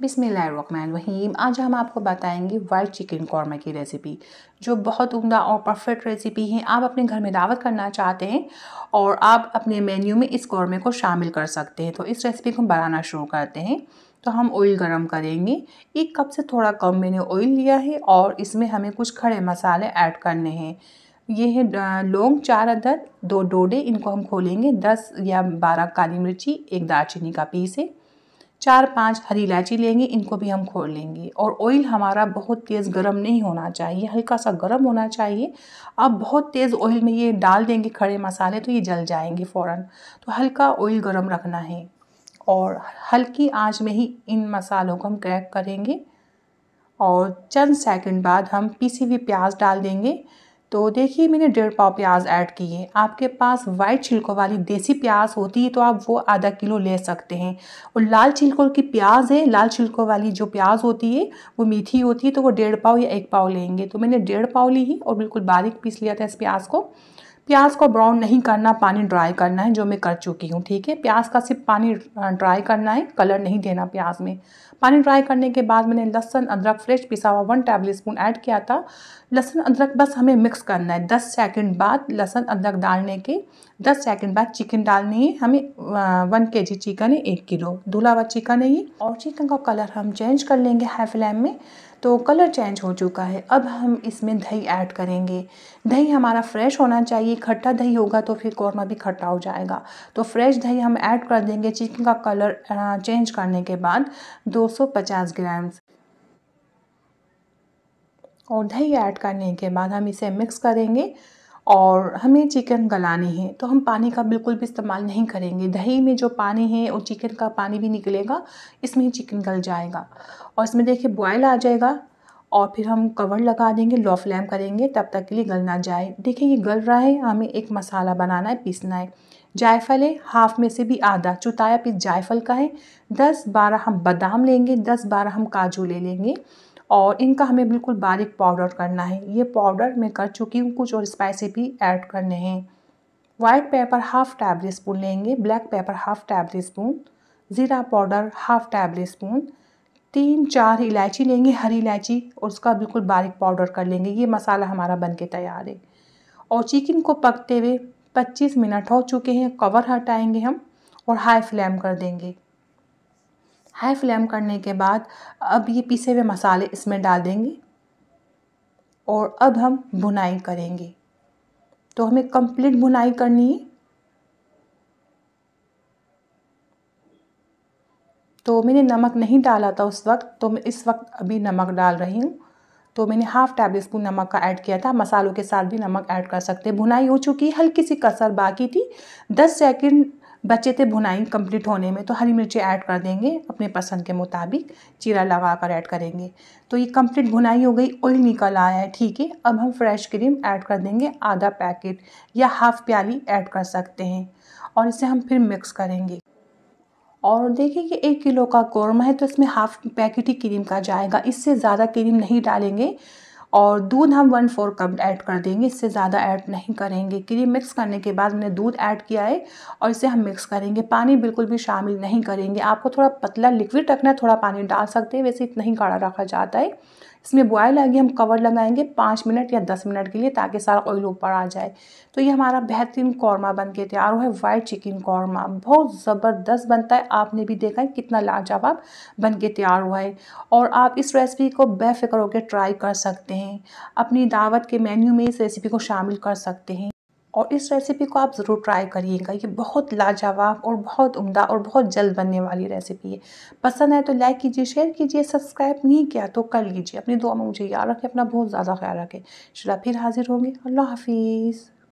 बिस्मिल्लाहिर्रहमानिर्रहीम। आज हम आपको बताएंगे वाइट चिकन कौरमा की रेसिपी, जो बहुत उम्दा और परफेक्ट रेसिपी है। आप अपने घर में दावत करना चाहते हैं और आप अपने मेन्यू में इस कौरमे को शामिल कर सकते हैं। तो इस रेसिपी को हम बनाना शुरू करते हैं। तो हम ऑयल गरम करेंगे। 1 कप से थोड़ा कम मैंने ऑयल लिया है और इसमें हमें कुछ खड़े मसाले ऐड करने हैं। ये है लौंग 4 अदद, 2 डोडे, इनको हम खोलेंगे। 10 या 12 काली मिर्ची, 1 दालचीनी का पीस है। 4-5 हरी इलायची लेंगे, इनको भी हम खोल लेंगे। और ऑयल हमारा बहुत तेज़ गर्म नहीं होना चाहिए, हल्का सा गर्म होना चाहिए। आप बहुत तेज़ ऑयल में ये डाल देंगे खड़े मसाले तो ये जल जाएंगे फ़ौरन। तो हल्का ऑयल गर्म रखना है और हल्की आंच में ही इन मसालों को हम क्रैक करेंगे। और चंद सेकंड बाद हम पिसी हुई प्याज डाल देंगे। तो देखिए मैंने 1.5 पाव प्याज ऐड की है। आपके पास वाइट छिलकों वाली देसी प्याज होती है तो आप वो आधा किलो ले सकते हैं। और लाल छिलकों की प्याज है, लाल छिलकों वाली जो प्याज होती है वो मीठी होती है, तो वो 1.5 पाव या 1 पाव लेंगे। तो मैंने 1.5 पाव ली ही और बिल्कुल बारीक पीस लिया था इस प्याज को। प्याज को ब्राउन नहीं करना, पानी ड्राई करना है, जो मैं कर चुकी हूँ। ठीक है, प्याज का सिर्फ पानी ड्राई करना है, कलर नहीं देना प्याज में। पानी ड्राई करने के बाद मैंने लहसुन अदरक फ्रेश पिसा हुआ 1 टेबल स्पून ऐड किया था। लहसुन अदरक बस हमें मिक्स करना है। 10 सेकंड बाद लहसुन अदरक डालने के 10 सेकंड बाद चिकन डालनी है हमें। 1 kg चिकन है, 1 किलो धुला हुआ चिकन है ये। और चिकन का कलर हम चेंज कर लेंगे हाई फ्लेम में। तो कलर चेंज हो चुका है। अब हम इसमें दही ऐड करेंगे। दही हमारा फ्रेश होना चाहिए, खट्टा दही होगा तो फिर कौरमा भी खट्टा हो जाएगा। तो फ्रेश दही हम ऐड कर देंगे। चिकन का कलर चेंज करने के बाद 250 ग्राम और दही ऐड करने के बाद हम इसे मिक्स करेंगे। और हमें चिकन गलानी है तो हम पानी का बिल्कुल भी इस्तेमाल नहीं करेंगे। दही में जो पानी है और चिकन का पानी भी निकलेगा, इसमें ही चिकन गल जाएगा। और इसमें देखिए बॉयल आ जाएगा और फिर हम कवर लगा देंगे, लो फ्लेम करेंगे तब तक के लिए गल ना जाए। देखिए ये गल रहा है। हमें एक मसाला बनाना है, पीसना है। जायफल है, हाफ में से भी आधा चुताया पीस जायफल का है। 10-12 हम बादाम लेंगे, 10-12 हम काजू ले लेंगे और इनका हमें बिल्कुल बारीक पाउडर करना है। ये पाउडर मैं कर चुकी हूँ। कुछ और स्पाइसी भी ऐड करने हैं। White pepper half tablespoon लेंगे, black pepper half tablespoon, ज़ीरा पाउडर हाफ टेबल स्पून, 3-4 इलायची लेंगे, हरी इलायची, और उसका बिल्कुल बारीक पाउडर कर लेंगे। ये मसाला हमारा बन के तैयार है। और चिकन को पकते हुए 25 मिनट हो चुके हैं। कवर हटाएंगे हम और हाई फ्लेम कर देंगे। हाई फ्लेम करने के बाद अब ये पिसे हुए मसाले इसमें डाल देंगे और अब हम भुनाई करेंगे। तो हमें कंप्लीट भुनाई करनी है। तो मैंने नमक नहीं डाला था उस वक्त, तो मैं इस वक्त अभी नमक डाल रही हूँ। तो मैंने हाफ टेबल स्पून नमक का ऐड किया था। मसालों के साथ भी नमक ऐड कर सकते हैं। भुनाई हो चुकी है, हल्की सी कसर बाकी थी। 10 सेकंड बचे थे भुनाई कंप्लीट होने में। तो हरी मिर्ची ऐड कर देंगे अपने पसंद के मुताबिक, चीरा लगा कर ऐड करेंगे। तो ये कंप्लीट भुनाई हो गई, ऑयल निकल आया है। ठीक है, अब हम फ्रेश क्रीम ऐड कर देंगे, आधा पैकेट या हाफ प्याली ऐड कर सकते हैं। और इसे हम फिर मिक्स करेंगे। और देखिए कि 1 किलो का कौरमा है तो इसमें हाफ पैकेट ही क्रीम का जाएगा, इससे ज़्यादा क्रीम नहीं डालेंगे। और दूध हम 1/4 कप ऐड कर देंगे, इससे ज़्यादा ऐड नहीं करेंगे। क्रीम मिक्स करने के बाद मैंने दूध ऐड किया है और इसे हम मिक्स करेंगे। पानी बिल्कुल भी शामिल नहीं करेंगे। आपको थोड़ा पतला लिक्विड रखना है, थोड़ा पानी डाल सकते हैं, वैसे इतना ही गाढ़ा रखा जाता है। इसमें बॉयल आ गया, हम कवर लगाएंगे 5 मिनट या 10 मिनट के लिए, ताकि सारा ऑयल ऊपर आ जाए। तो ये हमारा बेहतरीन कौरमा बन के तैयार हुआ है। वाइट चिकन कौरमा बहुत ज़बरदस्त बनता है। आपने भी देखा है कितना लाजवाब बन के तैयार हुआ है। और आप इस रेसिपी को बेफिक्र होकर ट्राई कर सकते हैं। अपनी दावत के मेन्यू में इस रेसिपी को शामिल कर सकते हैं। और इस रेसिपी को आप ज़रूर ट्राई करिएगा। ये बहुत लाजवाब और बहुत उम्दा और बहुत जल्द बनने वाली रेसिपी है। पसंद है तो लाइक कीजिए, शेयर कीजिए, सब्सक्राइब नहीं किया तो कर लीजिए। अपनी दुआ में मुझे याद रखें, अपना बहुत ज़्यादा ख्याल रखें। इंशाल्लाह फिर हाजिर होंगे। अल्लाह हाफिज़।